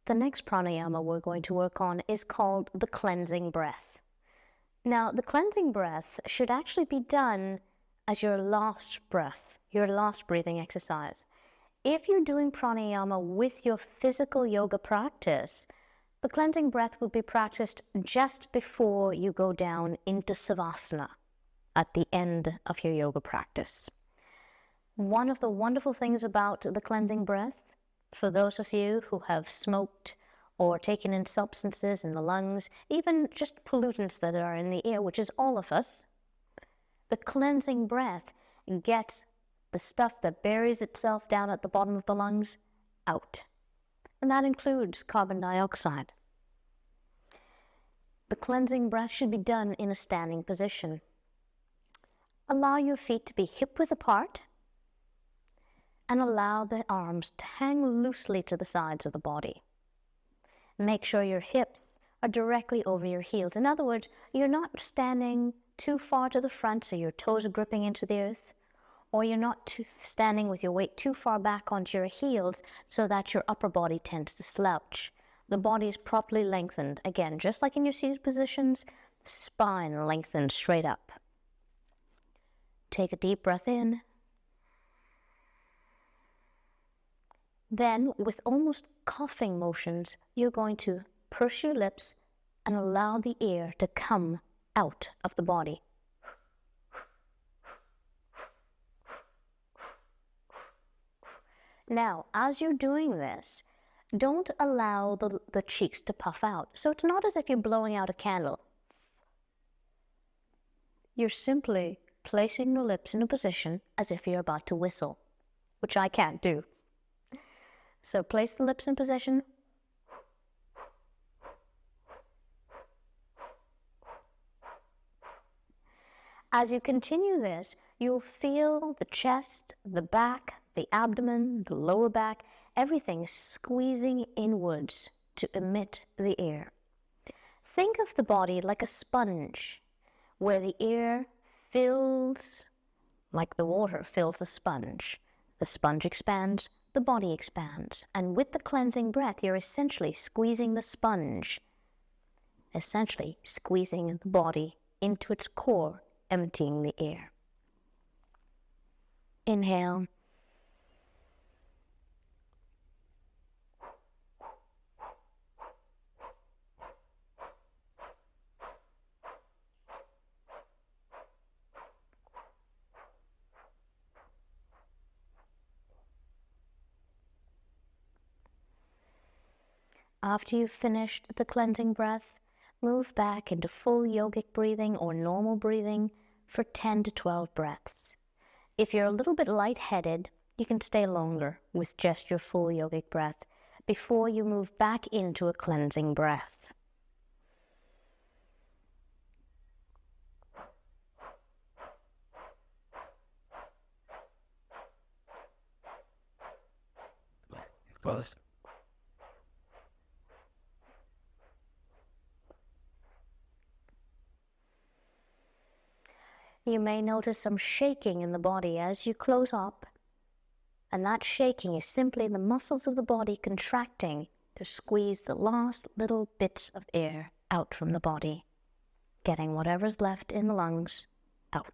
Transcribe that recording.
The next pranayama we're going to work on is called the cleansing breath. Now, the cleansing breath should actually be done as your last breath, your last breathing exercise. If you're doing pranayama with your physical yoga practice, the cleansing breath will be practiced just before you go down into savasana at the end of your yoga practice. One of the wonderful things about the cleansing breath, for those of you who have smoked or taken in substances in the lungs, even just pollutants that are in the air, which is all of us, the cleansing breath gets the stuff that buries itself down at the bottom of the lungs out. And that includes carbon dioxide. The cleansing breath should be done in a standing position. Allow your feet to be hip-width apart and allow the arms to hang loosely to the sides of the body. Make sure your hips are directly over your heels. In other words, you're not standing too far to the front so your toes are gripping into the earth, or you're not standing with your weight too far back onto your heels so that your upper body tends to slouch. The body is properly lengthened. Again, just like in your seated positions, spine lengthened straight up. Take a deep breath in. Then, with almost coughing motions, you're going to purse your lips and allow the air to come out of the body. Now, as you're doing this, don't allow the cheeks to puff out. So it's not as if you're blowing out a candle. You're simply placing the lips in a position as if you're about to whistle, which I can't do. So place the lips in position. As you continue this, you'll feel the chest, the back, the abdomen, the lower back, everything squeezing inwards to emit the air. Think of the body like a sponge, where the air fills, like the water fills the sponge. The sponge expands, the body expands. And with the cleansing breath, you're essentially squeezing the sponge, essentially squeezing the body into its core, emptying the air. Inhale. After you've finished the cleansing breath, move back into full yogic breathing or normal breathing for 10 to 12 breaths. If you're a little bit lightheaded, you can stay longer with just your full yogic breath before you move back into a cleansing breath. You may notice some shaking in the body as you close up, and that shaking is simply the muscles of the body contracting to squeeze the last little bits of air out from the body, getting whatever's left in the lungs out.